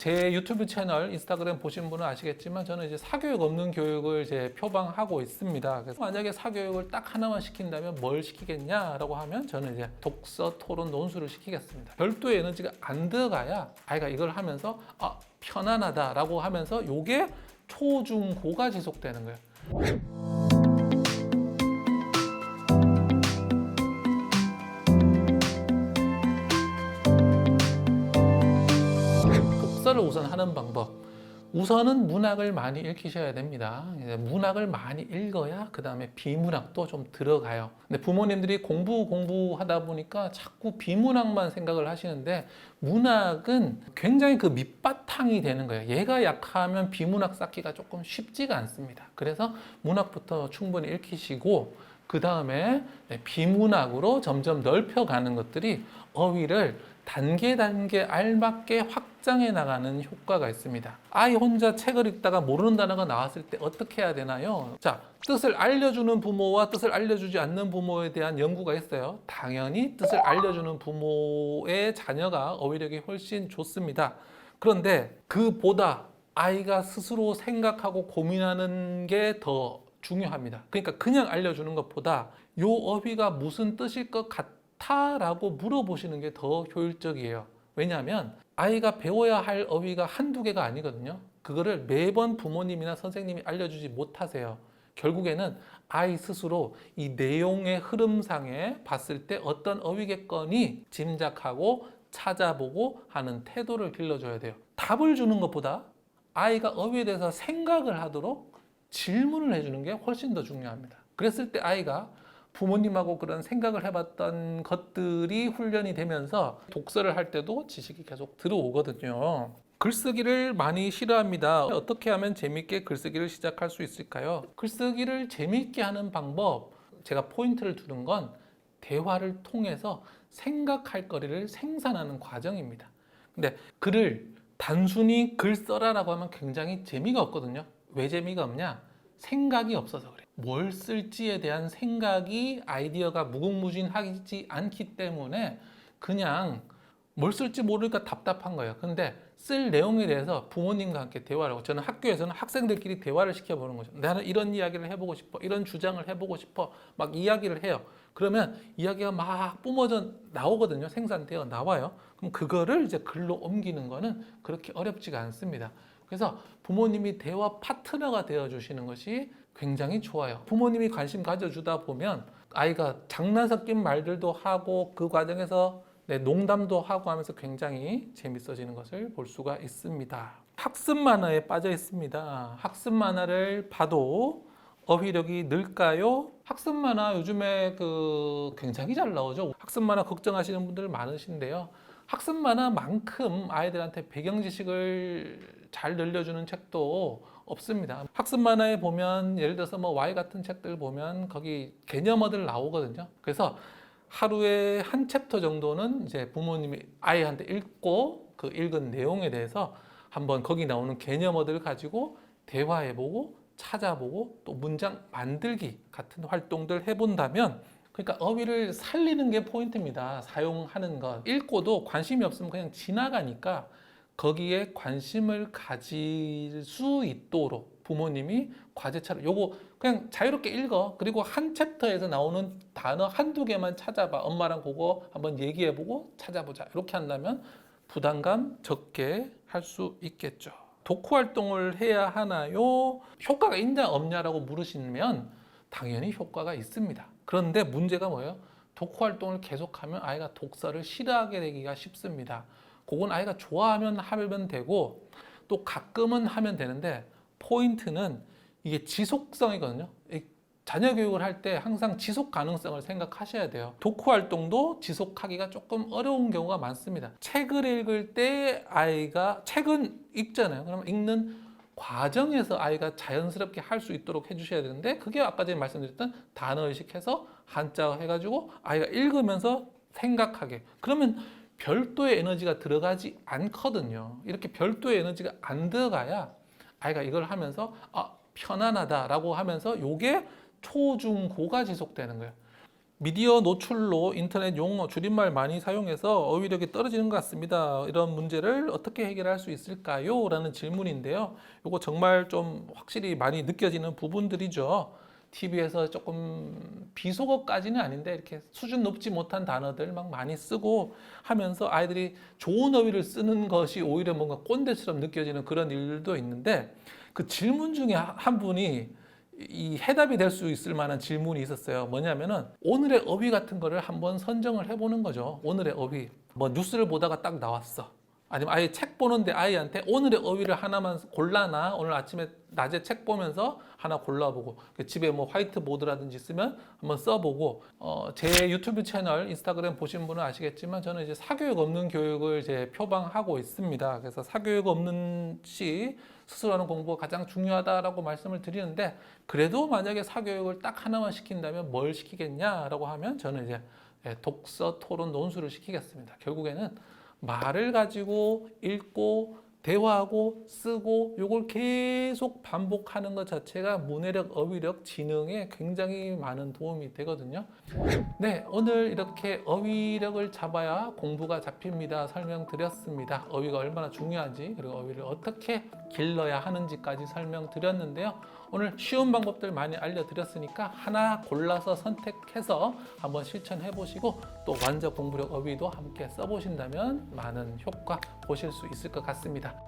제 유튜브 채널, 인스타그램 보신 분은 아시겠지만 저는 이제 사교육 없는 교육을 이제 표방하고 있습니다. 그래서 만약에 사교육을 딱 하나만 시킨다면 뭘 시키겠냐라고 하면 저는 이제 독서, 토론, 논술을 시키겠습니다. 별도의 에너지가 안 들어가야 아이가 이걸 하면서 편안하다라고 하면서 요게 초, 중, 고가 지속되는 거예요. 독서를 우선 하는 방법. 우선은 문학을 많이 읽히셔야 됩니다. 문학을 많이 읽어야 그 다음에 비문학도 좀 들어가요. 근데 부모님들이 공부하다 보니까 자꾸 비문학만 생각을 하시는데 문학은 굉장히 그 밑바탕이 되는 거예요. 얘가 약하면 비문학 쌓기가 조금 쉽지가 않습니다. 그래서 문학부터 충분히 읽히시고 그 다음에 비문학으로 점점 넓혀가는 것들이 어휘를 단계 알맞게 확장해 나가는 효과가 있습니다. 아이 혼자 책을 읽다가 모르는 단어가 나왔을 때 어떻게 해야 되나요? 자, 뜻을 알려주는 부모와 뜻을 알려주지 않는 부모에 대한 연구가 있어요. 당연히 뜻을 알려주는 부모의 자녀가 어휘력이 훨씬 좋습니다. 그런데 그보다 아이가 스스로 생각하고 고민하는 게 더 중요합니다. 그러니까 그냥 알려주는 것보다 요 어휘가 무슨 뜻일 것 같아라고 물어보시는 게 더 효율적이에요. 왜냐하면 아이가 배워야 할 어휘가 한두 개가 아니거든요. 그거를 매번 부모님이나 선생님이 알려주지 못하세요. 결국에는 아이 스스로 이 내용의 흐름상에 봤을 때 어떤 어휘겠거니 짐작하고 찾아보고 하는 태도를 길러줘야 돼요. 답을 주는 것보다 아이가 어휘에 대해서 생각을 하도록 질문을 해주는 게 훨씬 더 중요합니다. 그랬을 때 아이가 부모님하고 그런 생각을 해봤던 것들이 훈련이 되면서 독서를 할 때도 지식이 계속 들어오거든요. 글쓰기를 많이 싫어합니다. 어떻게 하면 재밌게 글쓰기를 시작할 수 있을까요? 글쓰기를 재밌게 하는 방법, 제가 포인트를 두는 건 대화를 통해서 생각할 거리를 생산하는 과정입니다. 근데 글을 단순히 글 써라라고 하면 굉장히 재미가 없거든요. 왜 재미가 없냐? 생각이 없어서 그래요. 뭘 쓸지에 대한 생각이 아이디어가 무궁무진하지 않기 때문에 그냥 뭘 쓸지 모르니까 답답한 거예요. 근데 쓸 내용에 대해서 부모님과 함께 대화를 하고, 저는 학교에서는 학생들끼리 대화를 시켜보는 거죠. 나는 이런 이야기를 해보고 싶어, 이런 주장을 해보고 싶어, 막 이야기를 해요. 그러면 이야기가 막 뿜어져 나오거든요. 생산되어 나와요. 그럼 그거를 이제 글로 옮기는 거는 그렇게 어렵지가 않습니다. 그래서 부모님이 대화 파트너가 되어주시는 것이 굉장히 좋아요. 부모님이 관심 가져주다 보면 아이가 장난 섞인 말들도 하고 그 과정에서 농담도 하고 하면서 굉장히 재밌어지는 것을 볼 수가 있습니다. 학습 만화에 빠져 있습니다. 학습 만화를 봐도 어휘력이 늘까요? 학습 만화 요즘에 굉장히 잘 나오죠. 학습 만화 걱정하시는 분들 많으신데요. 학습 만화만큼 아이들한테 배경 지식을 잘 늘려주는 책도 없습니다. 학습 만화에 보면 예를 들어서 Y 같은 책들 보면 거기 개념어들 나오거든요. 그래서 하루에 한 챕터 정도는 이제 부모님이 아이한테 읽고 그 읽은 내용에 대해서 한번 거기 나오는 개념어들을 가지고 대화해보고 찾아보고 또 문장 만들기 같은 활동들 해본다면, 그러니까 어휘를 살리는 게 포인트입니다. 사용하는 것. 읽고도 관심이 없으면 그냥 지나가니까 거기에 관심을 가질 수 있도록 부모님이 과제처럼 요거 그냥 자유롭게 읽어. 그리고 한 챕터에서 나오는 단어 한두 개만 찾아봐. 엄마랑 그거 한번 얘기해보고 찾아보자. 이렇게 한다면 부담감 적게 할 수 있겠죠. 독후 활동을 해야 하나요? 효과가 있냐 없냐라고 물으시면 당연히 효과가 있습니다. 그런데 문제가 뭐예요? 독후 활동을 계속하면 아이가 독서를 싫어하게 되기가 쉽습니다. 그건 아이가 좋아하면 하면 되고 또 가끔은 하면 되는데 포인트는 이게 지속성이거든요. 자녀 교육을 할 때 항상 지속 가능성을 생각하셔야 돼요. 독후 활동도 지속하기가 조금 어려운 경우가 많습니다. 책을 읽을 때 아이가 책은 읽잖아요. 그러면 읽는 과정에서 아이가 자연스럽게 할 수 있도록 해주셔야 되는데, 그게 아까 전에 말씀드렸던 단어 의식해서 한자 해가지고 아이가 읽으면서 생각하게, 그러면 별도의 에너지가 들어가지 않거든요. 이렇게 별도의 에너지가 안 들어가야 아이가 이걸 하면서 편안하다라고 하면서 요게 초, 중, 고가 지속되는 거예요. 미디어 노출로 인터넷 용어 줄임말 많이 사용해서 어휘력이 떨어지는 것 같습니다. 이런 문제를 어떻게 해결할 수 있을까요? 라는 질문인데요. 이거 정말 좀 확실히 많이 느껴지는 부분들이죠. TV에서 조금 비속어까지는 아닌데 이렇게 수준 높지 못한 단어들 막 많이 쓰고 하면서 아이들이 좋은 어휘를 쓰는 것이 오히려 뭔가 꼰대처럼 느껴지는 그런 일도 있는데 그 질문 중에 한 분이 이 해답이 될 수 있을 만한 질문이 있었어요. 뭐냐면은 오늘의 어휘 같은 거를 한번 선정을 해보는 거죠. 오늘의 어휘. 뭐 뉴스를 보다가 딱 나왔어. 아니면 아예 책 보는데 아이한테 오늘의 어휘를 하나만 골라놔. 오늘 아침에 낮에 책 보면서 하나 골라보고 집에 뭐 화이트보드라든지 있으면 한번 써보고 제 유튜브 채널 인스타그램 보신 분은 아시겠지만 저는 이제 사교육 없는 교육을 이제 표방하고 있습니다. 그래서 사교육 없는 시 스스로 하는 공부가 가장 중요하다라고 말씀을 드리는데 그래도 만약에 사교육을 딱 하나만 시킨다면 뭘 시키겠냐라고 하면 저는 이제 독서, 토론, 논술을 시키겠습니다. 결국에는 말을 가지고 읽고 대화하고 쓰고 이걸 계속 반복하는 것 자체가 문해력, 어휘력, 지능에 굉장히 많은 도움이 되거든요. 네, 오늘 이렇게 어휘력을 잡아야 공부가 잡힙니다. 설명드렸습니다. 어휘가 얼마나 중요한지 그리고 어휘를 어떻게 길러야 하는지까지 설명드렸는데요. 오늘 쉬운 방법들 많이 알려드렸으니까 하나 골라서 선택해서 한번 실천해 보시고 또 완전 공부력 어휘도 함께 써보신다면 많은 효과 보실 수 있을 것 같습니다.